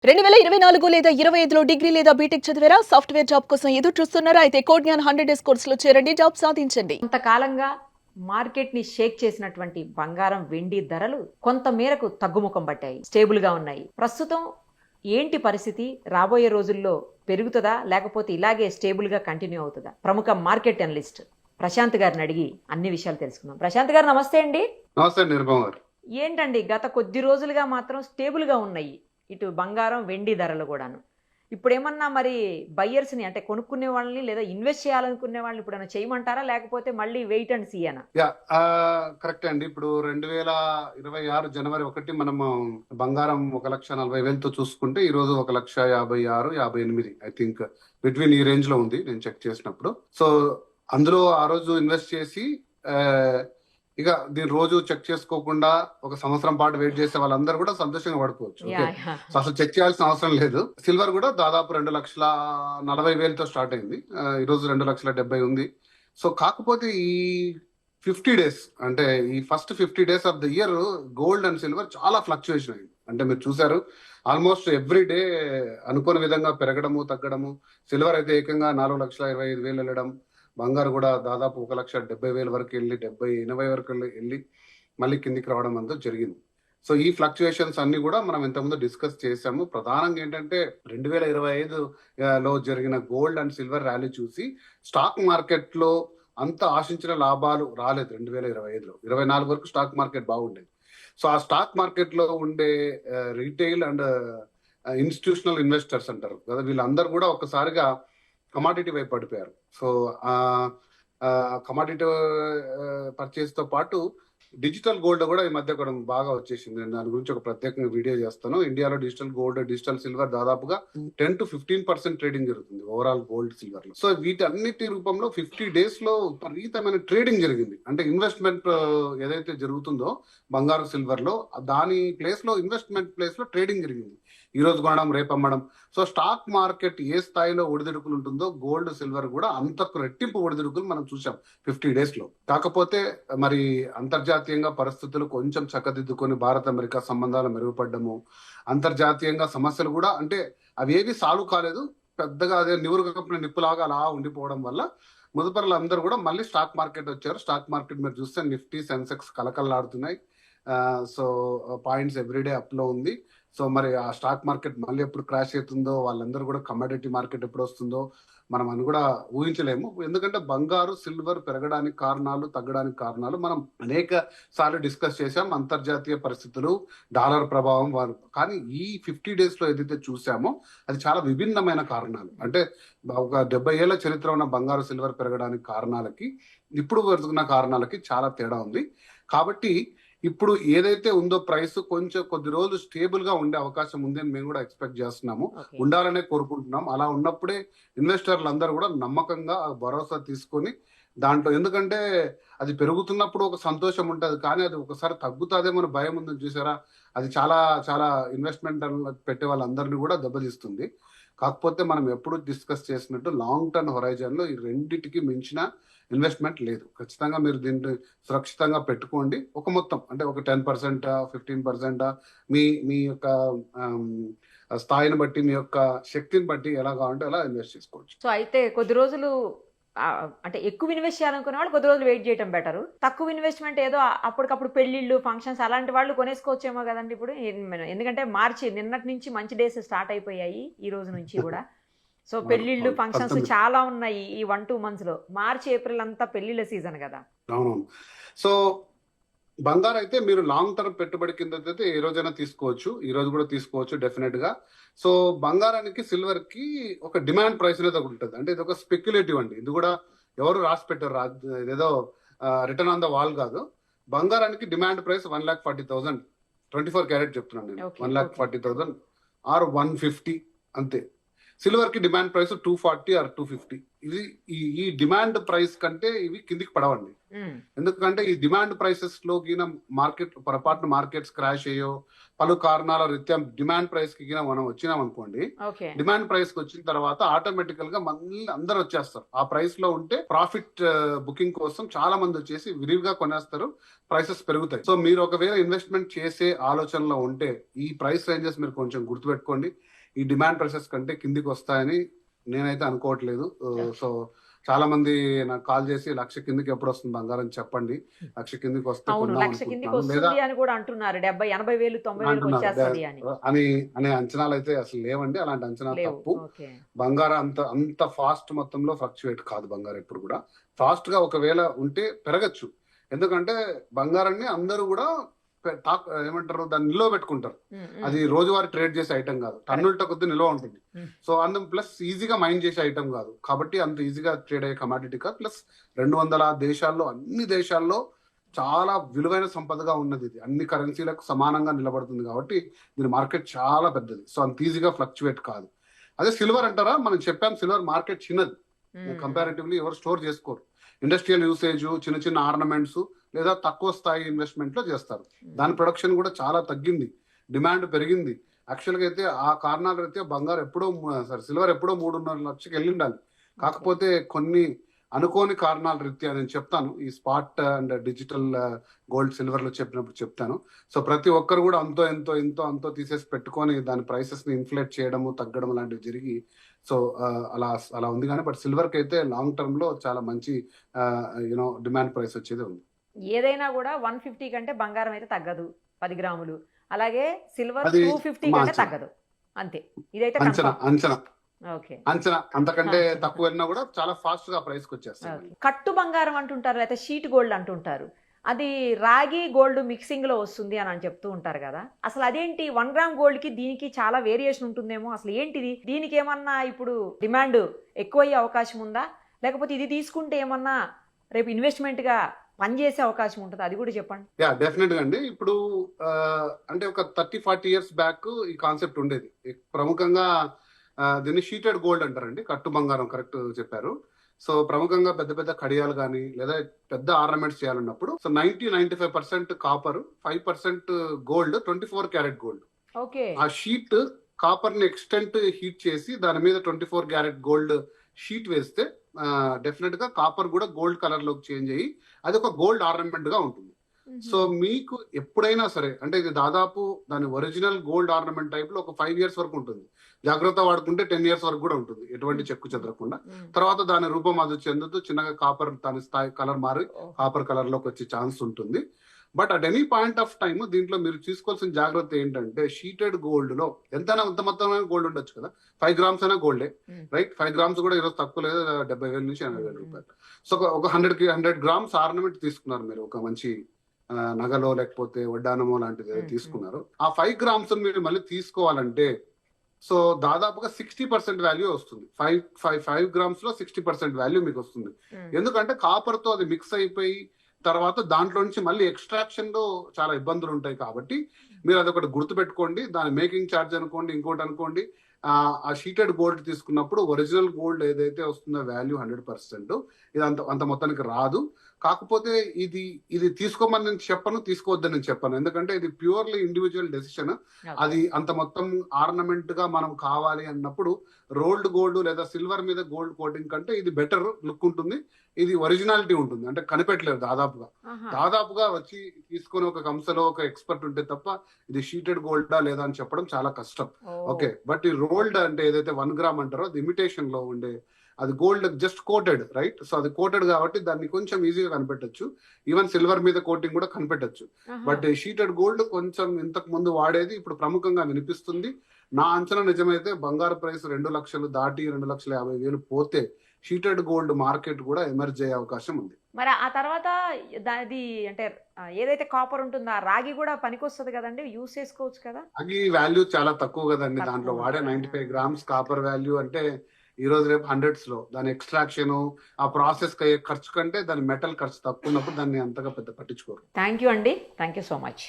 2024 లేదా 25లో డిగ్రీ లేదా బీటెక్ చదివారా? సాఫ్ట్‌వేర్ జాబ్ కోసం ఎదురు చూస్తున్నారా? అయితే కోడ్‌జ్ఞాన్ 100 డేస్ కోర్సులో చేరండి. జాబ్ సాధించండి. కొంతకాలంగా మార్కెట్ని షేక్ చేసినటువంటి బంగారం, వెండి ధరలు కొంత మేరకు తగ్గుముఖం పట్టాయి, స్టేబుల్గా ఉన్నాయి. ప్రస్తుతం ఏంటి పరిస్థితి? రాబోయే రోజుల్లో పెరుగుతుందా లేకపోతే ఇలాగే స్టేబుల్గా కంటిన్యూ అవుతుందా? ప్రముఖ మార్కెట్ అనలిస్ట్ ప్రశాంత్ గారిని అడిగి అన్ని విషయాలు తెలుసుకుందాం. ప్రశాంత్ గారు నమస్తే అండి. నమస్తే నిరుపమ గారు. ఏంటండి గత కొద్ది రోజులుగా మాత్రం స్టేబుల్గా ఉన్నాయి ఇటు బంగారం, వెండి ధరలు కూడాను. ఇప్పుడు ఏమన్నా మరి బయ్యర్స్ని అంటే కొనుక్కునే వాళ్ళని లేదా ఇన్వెస్ట్ చేయాలనుకునే వాళ్ళని ఇప్పుడు ఏమైనా చేయమంటారా లేకపోతే మళ్ళీ వెయిట్ అండ్ సీ అనా? కరెక్ట్ అండి. ఇప్పుడు 2026 జనవరి 1 మనము బంగారం 1,40,000తో చూసుకుంటే ఈ రోజు 1,56,000, 58 ఐ థింక్ బిట్వీన్ ఈ రేంజ్ లో ఉంది నేను చెక్ చేసినప్పుడు. సో అందులో ఆ రోజు ఇన్వెస్ట్ చేసి ఇక దీని రోజు చెక్ చేసుకోకుండా ఒక సంవత్సరం పాటు వెయిట్ చేసే వాళ్ళందరూ కూడా సంతోషంగా పడుకోవచ్చు. సో అసలు చెక్ చేయాల్సిన అవసరం లేదు. సిల్వర్ కూడా దాదాపు 2,40,000తో స్టార్ట్ అయింది. ఈ రోజు 2,70,000 ఉంది. సో కాకపోతే ఈ 50 డేస్ అంటే ఈ first 50 days of the year gold and silver చాలా ఫ్లక్చుయేషన్ అయింది. అంటే మీరు చూసారు ఆల్మోస్ట్ ఎవ్రీ డే అనుకోని విధంగా పెరగడము తగ్గడము. సిల్వర్ అయితే ఏకంగా 4,25,000 వెళ్ళడం, బంగారు కూడా దాదాపు 1,70,000 వరకు వెళ్ళి 70-80 వరకు వెళ్ళి మళ్ళీ కిందికి రావడం అంతా జరిగింది. సో ఈ ఫ్లక్చుయేషన్స్ అన్ని కూడా మనం ఇంతకుముందు డిస్కస్ చేసాము. ప్రధానంగా ఏంటంటే 2025లో జరిగిన గోల్డ్ అండ్ సిల్వర్ ర్యాలీ చూసి స్టాక్ మార్కెట్ లో అంత ఆశించిన లాభాలు రాలేదు. 2025లో 24 వరకు స్టాక్ మార్కెట్ బాగుండేది. సో ఆ స్టాక్ మార్కెట్ లో ఉండే రీటైల్ అండ్ ఇన్స్టిట్యూషనల్ ఇన్వెస్టర్స్ అంటారు కదా, వీళ్ళందరూ కూడా ఒక్కసారిగా కమాడిటీ వైపు పడిపోయారు. సో కమాడిటీ పర్చేస్ తో పాటు డిజిటల్ గోల్డ్ కూడా ఈ మధ్య కూడా బాగా వచ్చేసింది. నేను దాని గురించి ఒక ప్రత్యేకంగా వీడియో చేస్తాను. ఇండియాలో డిజిటల్ గోల్డ్, డిజిటల్ సిల్వర్ దాదాపుగా 10-15% ట్రేడింగ్ జరుగుతుంది ఓవరాల్ గోల్డ్ సిల్వర్ లో. సో వీటన్నిటి రూపంలో 50 డేస్ లో విపరీతమైన ట్రేడింగ్ జరిగింది. అంటే ఇన్వెస్ట్మెంట్ ఏదైతే జరుగుతుందో బంగారు సిల్వర్ లో, దాని ప్లేస్ లో ఇన్వెస్ట్మెంట్ ప్లేస్ లో ట్రేడింగ్ జరిగింది. ఈ రోజు కొనడం రేపు అమ్మడం. సో స్టాక్ మార్కెట్ ఏ స్థాయిలో ఒడిదుడుకులు ఉంటుందో గోల్డ్ సిల్వర్ కూడా అంతకు రెట్టింపు ఒడిదుడుకులు మనం చూసాం 50 డేస్ లో. కాకపోతే మరి అంతర్జాతీయంగా పరిస్థితులు కొంచెం చక్కదిద్దుకొని భారత్ అమెరికా సంబంధాలు మెరుగుపడ్డము, అంతర్జాతీయంగా సమస్యలు కూడా అంటే అవి ఏవి సాల్వ్ కాలేదు, పెద్దగా అదే నివురు కప్పిన నిప్పులాగా అలా ఉండిపోవడం వల్ల ముదుపరులు అందరూ కూడా మళ్ళీ స్టాక్ మార్కెట్ వచ్చారు. స్టాక్ మార్కెట్ మీరు చూస్తే నిఫ్టీ, సెన్సెక్స్ కలకల్లాడుతున్నాయి. సో పాయింట్స్ ఎవ్రీడే అప్ లో ఉంది. సో మరి ఆ స్టాక్ మార్కెట్ మళ్ళీ ఎప్పుడు క్రాష్ అవుతుందో, వాళ్ళందరూ కూడా కమోడిటీ మార్కెట్ ఎప్పుడు వస్తుందో మనం అని కూడా ఊహించలేము. ఎందుకంటే బంగారు సిల్వర్ పెరగడానికి కారణాలు, తగ్గడానికి కారణాలు మనం అనేక సార్లు డిస్కస్ చేశాం. అంతర్జాతీయ పరిస్థితులు, డాలర్ ప్రభావం కానీ ఈ 50 డేస్ లో ఏదైతే చూసామో అది చాలా విభిన్నమైన కారణాలు. అంటే ఒక 70 ఏళ్ల చరిత్ర ఉన్న బంగారు సిల్వర్ పెరగడానికి కారణాలకి ఇప్పుడు పెరుగుతున్న కారణాలకి చాలా తేడా ఉంది. కాబట్టి ఇప్పుడు ఏదైతే ఉందో ప్రైస్ కొంచెం కొద్ది రోజులు స్టేబుల్ గా ఉండే అవకాశం ఉంది అని మేము కూడా ఎక్స్పెక్ట్ చేస్తున్నాము, ఉండాలనే కోరుకుంటున్నాం. అలా ఉన్నప్పుడే ఇన్వెస్టర్లు అందరూ కూడా నమ్మకంగా భరోసా తీసుకొని దాంట్లో, ఎందుకంటే అది పెరుగుతున్నప్పుడు ఒక సంతోషం ఉంటుంది, కానీ అది ఒకసారి తగ్గుతుందేమో భయం ఉందని చూసారా, అది చాలా చాలా ఇన్వెస్ట్మెంట్ పెట్టే వాళ్ళందరినీ కూడా దెబ్బతీస్తుంది. కాకపోతే మనం ఎప్పుడు డిస్కస్ చేసినట్టు లాంగ్ టర్మ్ హొరైజన్ లో ఈ రెండింటికి మించిన ఇన్వెస్ట్మెంట్ లేదు. ఖచ్చితంగా మీరు దీన్ని సురక్షితంగా పెట్టుకోండి. ఒక మొత్తం అంటే ఒక 10%, 15% మీ మీ యొక్క స్థాయిని బట్టి, మీ యొక్క శక్తిని బట్టి ఎలా కావాలంటే అలా ఇన్వెస్ట్ చేసుకోవచ్చు. సో అయితే కొద్ది రోజులు అంటే ఎక్కువ ఇన్వెస్ట్ చేయాలనుకునే వాళ్ళు కొద్ది రోజులు వెయిట్ చేయడం బెటర్. తక్కువ ఇన్వెస్ట్మెంట్ ఏదో అప్పటికప్పుడు పెళ్లిళ్ళు, ఫంక్షన్స్ అలాంటి వాళ్ళు కొనేసుకోవచ్చేమో కదండి ఇప్పుడు. ఎందుకంటే మార్చి నిన్నటి నుంచి మంచి డేస్ స్టార్ట్ అయిపోయాయి, ఈ రోజు నుంచి కూడా. సో పెళ్లిళ్ళు, ఫంక్షన్స్ చాలా ఉన్నాయి ఈ 1-2 months లో. మార్చి, ఏప్రిల్ అంతా పెళ్లిళ్ళ సీజన్ కదా. అవునవును. సో బంగారు అయితే మీరు లాంగ్ టర్మ్ పెట్టుబడి కింద అయితే ఏ రోజైనా తీసుకోవచ్చు, ఈ రోజు కూడా తీసుకోవచ్చు డెఫినెట్ గా. సో బంగారానికి, సిల్వర్ కి ఒక డిమాండ్ ప్రైస్ అనేది ఒకటి ఉంటుంది. అంటే ఇది ఒక స్పెక్యులేటివ్ అండి. ఇది కూడా ఎవరు రాసి పెట్టారు, ఇదేదో రిటర్న్ ఆన్ ద వాల్ కాదు. బంగారానికి డిమాండ్ ప్రైస్ 1,40,000, 24 క్యారెట్ చెప్తున్నాను నేను. 1,40,000 ఆర్ 150 అంతే. సిల్వర్ కి డిమాండ్ ప్రైస్ 240 ఆర్ 250. ఇది ఈ డిమాండ్ ప్రైస్ కంటే ఇవి కిందికి పడవండి. ఎందుకంటే ఈ డిమాండ్ ప్రైసెస్ లో గిన మార్కెట్ పొరపాటున మార్కెట్స్ క్రాష్ అయ్యో పలు కారణాల రీత్యా డిమాండ్ ప్రైస్ కి మనం వచ్చినాం అనుకోండి, డిమాండ్ ప్రైస్ కి వచ్చిన తర్వాత ఆటోమేటికల్ గా మళ్ళీ అందరు వచ్చేస్తారు. ఆ ప్రైస్ లో ఉంటే ప్రాఫిట్ బుకింగ్ కోసం చాలా మంది వచ్చేసి విరివిగా కొనేస్తారు, ప్రైసెస్ పెరుగుతాయి. సో మీరు ఒకవేళ ఇన్వెస్ట్మెంట్ చేసే ఆలోచనలో ఉంటే ఈ ప్రైస్ రేంజెస్ మీరు కొంచెం గుర్తుపెట్టుకోండి. ఈ డిమాండ్ ప్రెషర్స్ కంటే కిందికి వస్తాయని నేనైతే అనుకోవట్లేదు. సో చాలా మంది నాకు కాల్ చేసి 1,00,000 కిందికి ఎప్పుడు వస్తుంది బంగారం చెప్పండి, 1,00,000 కిందికి వస్తే అవును, కొందాం 1,00,000 కిందికి అనుకుంటున్నాను లేదా వస్తుంది అని కూడా అంటున్నారు. 70,000, 80,000, 90,000 అంటున్నారు. వచ్చేస్తుంది అని. అని అనే అంచనాలు అయితే అసలు లేవండి. అలాంటి అంచనా లేవు. తప్పు. ఓకే. బంగారం అంత ఫాస్ట్ మొత్తంలో ఫ్లక్చువేట్ కాదు బంగారం ఎప్పుడు కూడా. ఫాస్ట్ గా ఒకవేళ ఉంటే పెరగచ్చు, ఎందుకంటే బంగారాన్ని అందరూ కూడా ఏమంటారు దాన్ని నిల్వ పెట్టుకుంటారు. అది రోజువారీ ట్రేడ్ చేసే ఐటమ్ కాదు, టన్నులట కొద్ది నిల్వ ఉంటుంది. సో అందం ప్లస్ ఈజీగా మైండ్ చేసే ఐటమ్ కాదు కాబట్టి అంత ఈజీగా ట్రేడ్ అయ్యే కమాడిటీ కాదు. ప్లస్ 200 దేశాల్లో అన్ని దేశాల్లో చాలా విలువైన సంపదగా ఉన్నది. ఇది అన్ని కరెన్సీలకు సమానంగా నిలబడుతుంది కాబట్టి దీని మార్కెట్ చాలా పెద్దది. సో అంత ఈజీగా ఫ్లక్చువేట్ కాదు. అదే సిల్వర్ అంటారా, మనం చెప్పాం సిల్వర్ మార్కెట్ చిన్నది, కంపారిటివ్లీ ఎవరు స్టోర్ చేసుకోరు. ఇండస్ట్రియల్ యూసేజ్, చిన్న చిన్న ఆర్నమెంట్స్ లేదా తక్కువ స్థాయి ఇన్వెస్ట్మెంట్ లో చేస్తారు. దాని ప్రొడక్షన్ కూడా చాలా తగ్గింది, డిమాండ్ పెరిగింది. యాక్చువల్ గా అయితే ఆ కారణాలు అయితే బంగారు ఎప్పుడో సిల్వర్ ఎప్పుడో 3.5 లక్షకి వెళ్ళి ఉండాలి. కాకపోతే కొన్ని అనుకోని కారణాల రీత్యా నేను చెప్తాను, ఈ spot and digital gold silver లో చెప్పినప్పుడు చెప్తాను. సో ప్రతి ఒక్కరు కూడా అంతో తీసేసి పెట్టుకొని దాని ప్రైసెస్ ని ఇన్ఫ్లేట్ చేయడము తగ్గడం లాంటివి జరిగి సో అలా ఉంది. కానీ బట్ సిల్వర్ కి అయితే లాంగ్ టర్మ్ లో చాలా మంచి డిమాండ్ ప్రైస్ వచ్చేది ఉంది. ఏదైనా కూడా 150 కంటే బంగారం అయితే తగ్గదు 10 గ్రాములు. అలాగే సిల్వర్ అది 250 కంటే అంచనా. తగ్గదు. అంతే, ఇదైతే అంచనా confirm. అంచనా ఓకే. అంచనా అంతకంటే అంచనా. తక్కువ వెళ్ళినా కూడా చాలా ఫాస్ట్ గా ప్రైస్ కి వచ్చేస్తాయి. ఓకే. కట్టు బంగారం అంటుంటారు, లేకపోతే షీట్ గోల్డ్ అంటుంటారు. అది రాగి గోల్డ్ మిక్సింగ్ లో వస్తుంది అని చెప్తూ ఉంటారు కదా. అసలు అదేంటి 1 గ్రామ్ గోల్డ్ కి దీనికి చాలా వేరియేషన్ ఉంటుందేమో. అసలు ఏంటిది, దీనికి ఏమన్నా ఇప్పుడు డిమాండ్ ఎక్కువయ్యే అవకాశం ఉందా, లేకపోతే ఇది తీసుకుంటే ఏమన్నా రేపు ఇన్వెస్ట్మెంట్ గా పనిచేసే అవకాశం ఉంటుంది, అది కూడా చెప్పండి. యా డెఫినెట్ గా అండి. ఇప్పుడు అంటే ఒక 30-40 ఇయర్స్ బ్యాక్ ఈ కాన్సెప్ట్ ఉండేది. ప్రముఖంగా దీన్ని షీటెడ్ గోల్డ్ అంటారండి, కట్టు బంగారం, కరెక్ట్ చెప్పారు. సో ప్రముఖంగా పెద్ద పెద్ద కడియాలు కానీ లేదా పెద్ద ఆర్నమెంట్స్ చేయాలన్నప్పుడు so 90-95% copper, 5% gold, 24 carat gold. Okay. ఆ షీట్ కాపర్ ని ఎక్స్టెంట్ హీట్ చేసి దాని మీద 24 క్యారెట్ గోల్డ్ షీట్ వేస్తే డెఫినెట్ గా కాపర్ కూడా గోల్డ్ కలర్ లోకి చేంజ్ అయ్యి అది ఒక గోల్డ్ ఆర్నమెంట్ గా ఉంటుంది. సో మీకు ఎప్పుడైనా సరే అంటే ఇది దాదాపు దాని ఒరిజినల్ గోల్డ్ ఆర్నమెంట్ టైప్ లో ఒక 5 ఇయర్స్ వరకు ఉంటుంది. జాగ్రత్త వాడుకుంటే 10 ఇయర్స్ వరకు కూడా ఉంటుంది, ఎటువంటి చెక్కు చెదరకుండా. తర్వాత దాని రూపం అది చెందుతూ చిన్నగా కాపర్ దాని స్థాయి కలర్ మారి కాపర్ కలర్ లోకి వచ్చే ఛాన్స్ ఉంటుంది. But at any point of time దీంట్లో మీరు తీసుకోవాల్సిన జాగ్రత్త ఏంటంటే షీటెడ్ గోల్డ్ లో ఎంతైనా అంత మొత్తమైన గోల్డ్ ఉండొచ్చు కదా, 5 గ్రామ్స్ అయినా గోల్డే, రైట్. 5 గ్రామ్స్ కూడా ఈరోజు తక్కువ లేదు, 70,000 నుంచి 80,000 రూపాయలు. సో ఒక 100 గ్రామ్స్ ఆర్నమెంట్ తీసుకున్నారు మీరు, ఒక మంచి నగలో లేకపోతే వడ్డానమో లాంటిది తీసుకున్నారు. ఆ 5 గ్రామ్స్ మీరు మళ్ళీ తీసుకోవాలంటే సో దాదాపుగా 60% వాల్యూ వస్తుంది. 5 గ్రామ్స్ లో 60% వాల్యూ మీకు వస్తుంది. ఎందుకంటే కాపర్ తో అది మిక్స్ అయిపోయి తర్వాత దాంట్లో నుంచి మళ్ళీ ఎక్స్ట్రాక్షన్ లో చాలా ఇబ్బందులు ఉంటాయి కాబట్టి మీరు అదొకటి గుర్తు పెట్టుకోండి. దాని మేకింగ్ ఛార్జ్ అనుకోండి, ఇంకోటి అనుకోండి. ఆ షీటెడ్ గోల్డ్ తీసుకున్నప్పుడు ఒరిజినల్ గోల్డ్ ఏదైతే వస్తుందో వాల్యూ 100%, ఇది అంత మొత్తానికి రాదు. కాకపోతే ఇది తీసుకోమని నేను చెప్పను, తీసుకోవద్దని నేను చెప్పను, ఎందుకంటే ఇది ప్యూర్లీ ఇండివిజువల్ డెసిషన్. అది అంత మొత్తం ఆర్నమెంట్ గా మనం కావాలి అన్నప్పుడు రోల్డ్ గోల్డ్ లేదా సిల్వర్ మీద గోల్డ్ కోటింగ్ కంటే ఇది బెటర్ లుక్ ఉంటుంది, ఇది ఒరిజినాలిటీ ఉంటుంది. అంటే కనిపెట్టలేదు దాదాపుగా వచ్చి తీసుకుని ఒక కంసలో ఒక ఎక్స్పర్ట్ ఉంటే తప్ప ఇది షీటెడ్ గోల్డా లేదా అని చెప్పడం చాలా కష్టం. ఓకే. బట్ ఈ రోల్డ్ అంటే ఏదైతే 1 గ్రామ్ అంటారో అది ఇమిటేషన్ లో ఉండే, అది gold just coated, right. So అది కోటెడ్ కాబట్టి దాన్ని కొంచెం ఈజీగా కనిపెట్టచ్చు. ఈవెన్ సిల్వర్ మీద కోటింగ్ కూడా కనిపెట్టచ్చు. బట్ షీటెడ్ గోల్డ్ కొంచెం ఇంతకు ముందు వాడేది ఇప్పుడు ప్రముఖంగా వినిపిస్తుంది. నా అంచనా నిజమైతే బంగారు ప్రైస్ 2 లక్షలు దాటి 2,50,000 పోతే షీటెడ్ గోల్డ్ మార్కెట్ కూడా ఎమర్జ్ అయ్యే అవకాశం ఉంది. మరి ఆ తర్వాత దాది అంటే ఏదైతే కాపర్ ఉంటుందో ఆ రాగి కూడా పనికొస్తుంది కదండి, యూస్ చేసుకోవచ్చు కదా. రాగి వాల్యూ చాలా తక్కువ కదండి, దాంట్లో వాడే 95 గ్రామ్స్ కాపర్ వాల్యూ అంటే ఈ రోజు రేపు 100s లో. దాని ఎక్స్ట్రాక్షన్ ఆ ప్రాసెస్ అయ్యే ఖర్చు కంటే దాని మెటల్ ఖర్చు తక్కువ ఉన్నప్పుడు దాన్ని అంతగా పెద్ద పట్టించుకోరు. థ్యాంక్ యూ అండి, థ్యాంక్ యూ సో మచ్.